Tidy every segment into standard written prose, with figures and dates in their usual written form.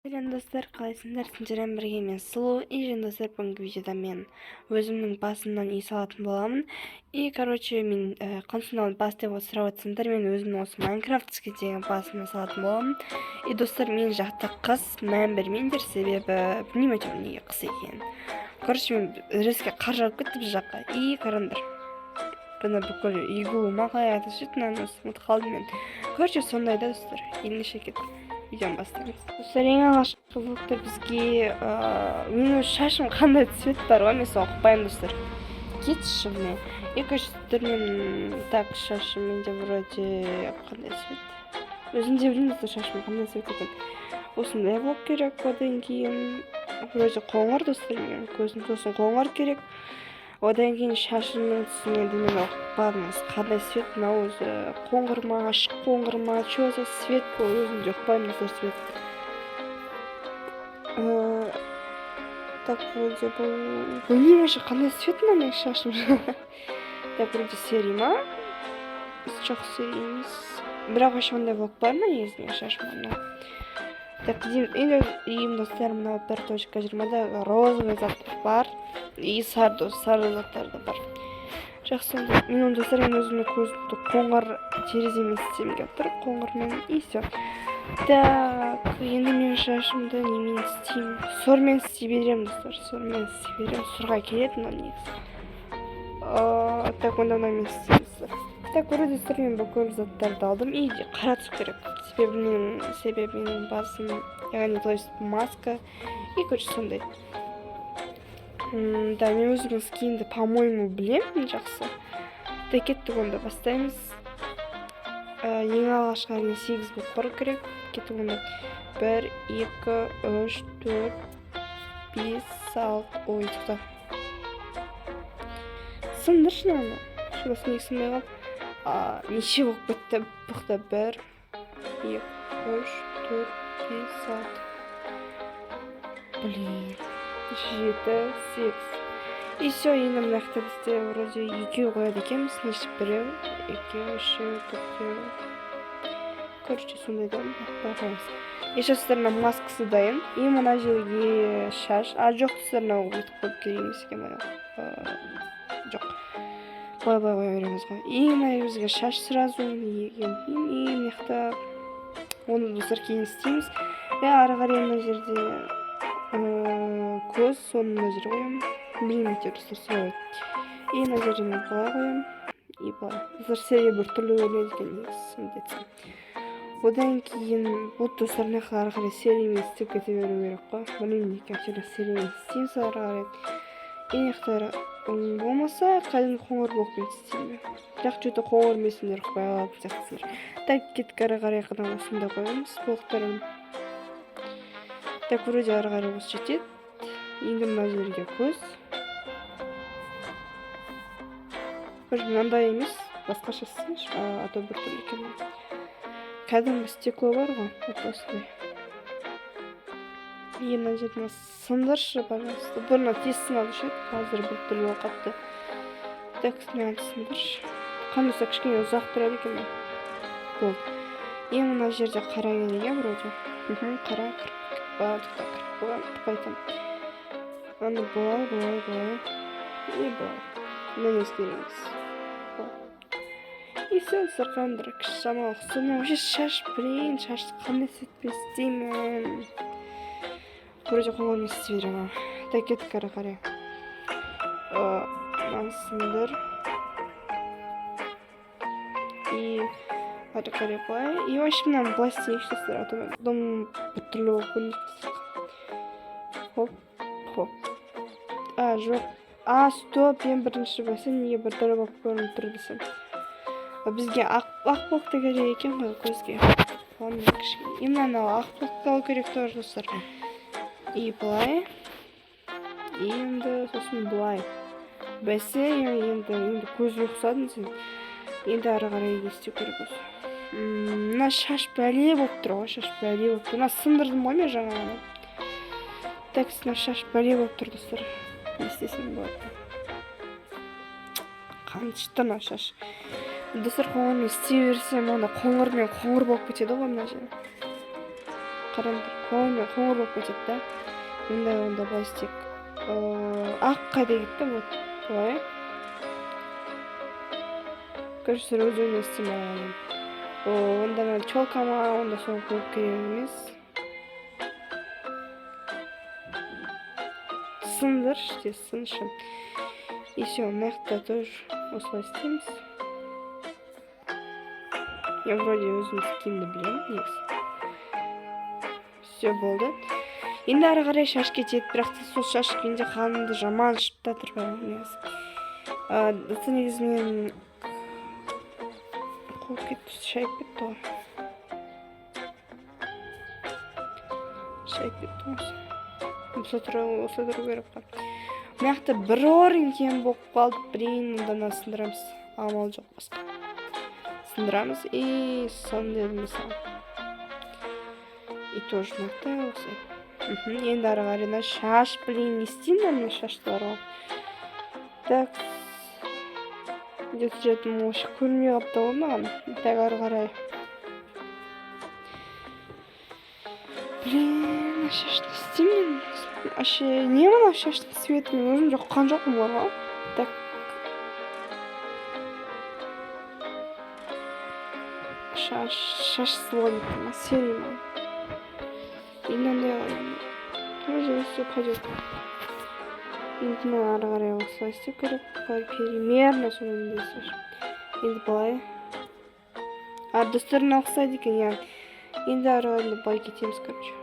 Сәлем достар, қалайсыңдар? Сіздермен бірге мен Сұлу. Достар, бүгінгі видеода мен өзімнің басымнан үй салатын боламын. Мен қансонал бас деп сұрап отырсаңдар, мен өзімнің осы Майнкрафтске деген басымнан салатын боламын. Достар, мен жақта қыс мән бермеңдер, себебі білмеймін әйтеуір неге қыс екенін. Мен резко қар жауып кетті біз жаққа. Қараңдар. Бұны бүкіл игуыма қалай айтып жүретін ұмытып қалдым мен. Сондай да достар. Ендеше кеттік. Видеоны бастаймыз. Достар, ең алғашқы влогтар бізге менің шашым қандай цвет бар ғой, мен соны ұқпаймын достар. Кетші мне. Мен так шашым менде вроде қандай цвет. Өзім де білмеймін достар, шашым қандай цвет екен. Осындай влог керек, одан кейін вроде қоңыр достар, мен көзім сосын қоңыр керек. Одан кейін шашымның түсіне мен ұқпадыңыз. Қандай свет мынау өзі? Қоңыр ма, ашық қоңыр ма? Че за свет бұл? Өзім де ұқпаймын достар свет. Так, вроде бұл... Білмеймін вообще қандай свет мына менің шашым. Так, вроде серий ма? Жоқ серий емес. Бірақ вообще ондай влог бар ма негізі менің шашым? Так, деймін достар, мынау 1.20-да розовый заттар бар. И сары заттар да бар. Жақсы, мен достар, мен өзіме көзімді қоңыр тереземен істеймін деп тұр. Қоңырмен и все. Так, енді мен шашымды немен істеймін? Сормен істей беремін достар. Сормен істей беремін. Сұрға келеді мына негізі. Так, онда мен істеймін достар. Так, вроде достар, мен бүкіл заттарды алдым. И қара түсу керек. Себебі менің басым, яғни то есть маска. И сондай. Да, мен өзіміз киімді, по-моему, білемін жақсы. Да, кеттік онда бастаймыз. Ең алғашқы әрине 8 болып бару керек. Кеттік онда 1, 2, 3, 4, 5, 6, ой, тұқта. Сындыр шынаны. Шыдасын екі сындай қалып. Неше болып бітті бұқта 1, 2, 3, 4, 5, 6. Блин. 7, 8. И все, енді мына жақта бізде вроде екеу қояды екенбіз, значит біреу, екеу, үшеу, төртеу. Сондай да байқаймыз. Еще сіздеріне маскасы дайын. И мына жерге шаш. Жоқ, сіздеріне өйтіп қойып керемес екен мына. Жоқ. Былай қоя береміз ғой. И мына бізге шаш сразу. И мына жақта оны достар кейін істейміз. Ары қарай мына жерде көз, соны мына жерге қоямын. Білмеймін достар, солай. И мына жерде мен былай қоямын. И былай. Достар, серия бір түрлі көрінеді екен негізі. Одан кейін бұл достар ары қарай сериямен істеп кете беру керек қой. Білмеймін екен, сериямен істейміз ары қарай. И аяқтары болмаса кәдімгі қоңыр блокпен істеймін. Бірақ жөті қоңыр месімдер қойып алатын сияқтысыздар. Так, кеттік ары қарай қыдан осында қоямыз блоктарын. Так, вроде ары қарай осы жетеді. Енді мына жерге көз. Бір мынандай емес, басқаша істейінші, а то бір түрлі екен. Кәдімгі стекло бар ғой, осындай. И мына жерден сындыршы, пожалуйста. Бұрына тез сынады ше, қазір бір түрлі болып қапты. Так, сындыршы. Қандаса кішкене ұзақ тұрады екен. Болды. И мына жерде қара керек, вроде. Қара кіріп. Қайтам. Аны былай. И былай. Мен өзгереміз. И все, сырқандыр. Кіші жамал. Соны вообще шаш, блин, шашты қандай сетпе істеймін. Вроде қоңырмен істей беремін. Так, кеттік ары қарай. Мансындыр. И ары қарай былай. И вообще мынаны былай істейікші достар. А то дом бір түрлі болып көрінеді. Хоп. Жоқ. Стоп, мен бірінші бәсім неге бір түрлі болып көрініп тұр десем. Бізге ақ блокты керек екен ғой көзге. И мынаны ақ блокты алу керек тоже достар. И былай. Енді сосын былай. Бәсе, енді көзге ұқсадың сен. Енді ары қарай естеу керек осы. Мына шаш бәле болып тұр ғой, шаш бәле болып тұр. Мына сындырдым ғой мен жаңағыны. Так, мына шаш бәле болып тұр достар. Не істесем болады. Қаншты мына шаш. Достар, қоңырмен істей берсем, оны қоңыр болып кетеді ғой мына жерде. қараңдар, қоңыр болып кетеді да. Онда былай істейік. Ақ қайда кетті, вот былай. Короче, сіздер өз-өзіне істеймін. Онда мен челкама, онда сол болып керек емес. Сындыршы, сыншы. И все, мына тоже осылай істейміз. Я вроде өзім істеймді білемін, негізі. Все болды. Енді ары қарай шаш кетеді, бірақ та сол шаш кеткенде қанымды жаман ішіп та тұр бар негізі. Негізі мен қол кетті, шайып кетті ғой. Шайып кетті ғой. Осы тұру керек қой. Мынақты бір орын кем болып қалды, бірін одан сындырамыз. Амал жоқ басқа. Сындырамыз и сон дедім мысалы. И тоже мынақты осы. Енді ары қарай шаш, не істеймін мен шаштыларға. Так. Где-то жетім осы көрмей қапты ғой маған. Так ары қарай. Шашты істеймін. Вообще, не мына шаштың светі мен өзім жоққан жоқпын оларға. Так. Шаш слоник, серия моя. И надо тоже все пойдет. Енді ары қарай осылай істеу керек. Примерно соны дейсіз. Енді былай. Достарына ұқсайды екен, я. Енді ары қарай былай кетеміз, короче.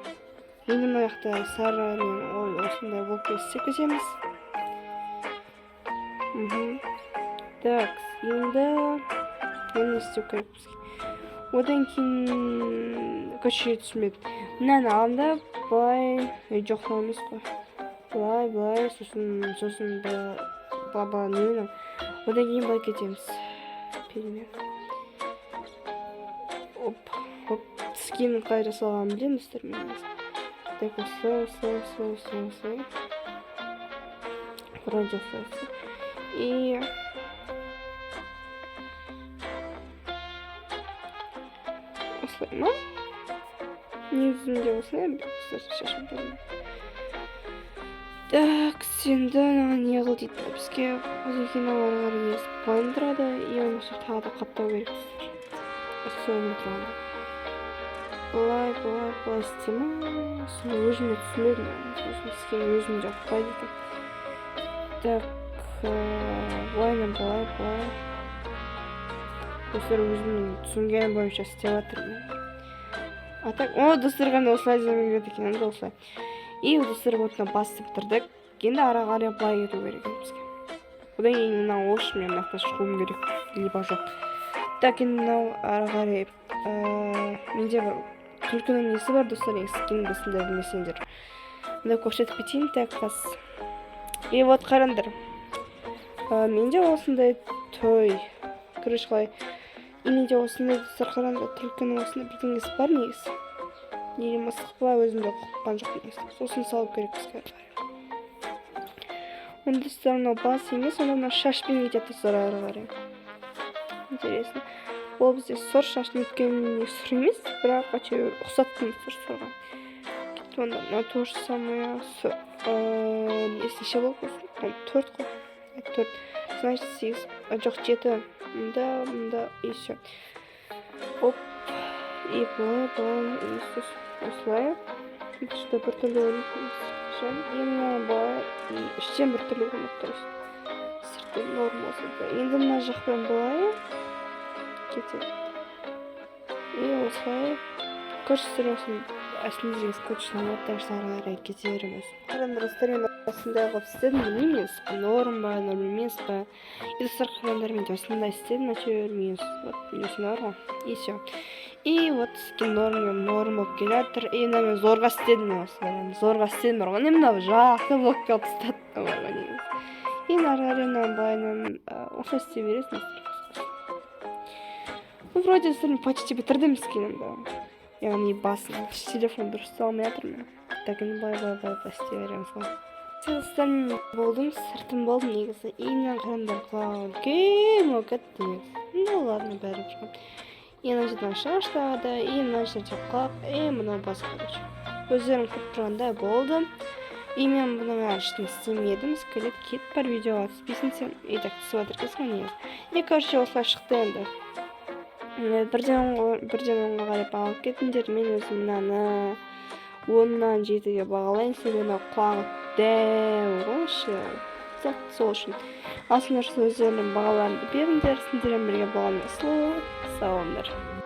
Енді мына жақта сары мен осындай болып істеп кетеміз. Так, енді істеу керек бізге. Одан кейін көше түсмеді. Мынаны алында былай жоқ емес қой. Былай сосын баба нені. Одан кейін былай кетеміз. Перемен. Оп. Скиннің қай жасалғанын білеміздер мен. Так, осылай. Вроде осылай. И осылай ма? Негізінде осылай шашым беремін. Так, сенді не қыл дейді бізге. Одан кейін ары қарай есі план тұрады. И оны тағы да қаптау керексіздер. Соны тұрады. Былай істеймін. Соны өзіме түсінеді. Сосын сізге өзім жақпайды екен. Так, былай. Достар өзімнің түсінгені бойынша істеп жатырмын. А так, достарға да осылай демек керек екен, енді осылай. И достар отына басып бітірдік. Енді ары қарай былай кету керек екен бізге. Одан кейін мына ош мен мынақта шығуым керек, либо жоқ. Так, енді мынау ары қарай менде бір түлкінің несі бар, достар, скинді сендер білмесеңдер. Мында көрсетіп кетейін, так, қас. И вот қараңдар. Менде осындай той. Короче, қалай. И менде осындай достар қараңдар, түлкінің осындай бірдеңесі бар негізі. Неге мысық былай өзімде құққан жоқ негізі. Сосын салып керек бізге. Онда достар мынау бас емес, онда мынау шашпен кетеді достар ары қарай. Интересно. Ол бізде сұр шашын өткеніне сұр емес, бірақ әйтеуір ұқсаттым сұрға. Кетті онда мынау тоже самое неше болып қойсын? 4 қой. 4. Значит 8. Жоқ 7. Мында и все. Оп. И былай. Осылай. Что бір түрлі ойнайтын. И мына былай. И іштен бір түрлі ойнайды. Сырты норм осылай. Енді мына жақпен былай. Кетеді. И осылай. Көршістер осылай. Әсінде жеңіз көтшінің оттан шыларға қарай кете береміз. Қарандар достармен осындай қылып істедім, білмеймін, норм ба, норм емес па. И достар қарандармен осындай істедім, әйтеуір мен осындай ғой. И все. И вот скин норм болып келе жатыр. И мен зорға істедім осылай. Зорға істедім бар ғой. Не мынау жақты болып келіп ұстаттым ғой негізі. И ары қарай былайынан осылай істей бересің. Вроде почти бітірдім скинімді. Яғни басын телефон дұрыс салмай жатырмын. Так, енді былай істей береміз ғой. Достармен болдым, сыртым болдым негізі. И мен қарандар құлағым үлкен болып кетті негізі. Ну ладно, бәрі тұрған. и мына жерден аша баштады, и мына жерде қап, мынау басқа, короче. Өздерің көріп тұрғандай болды. И мен бұның ештеңе істемедім, скелет кет бар, видеоға түспейсің сен. И так түсіп жатыр екенсің негізі. И короче осылай шықты енді. Бірден онға қарап алып кетіңдер, мен өзім мынаны 10-нан 7-ге бағалайын, себебі мына құлағы дәу ғой, сол үшін. Ал сендер өздерінің бағаларыңды беріңдер, сендермен бірге болған Сұлу, сау болыңдар.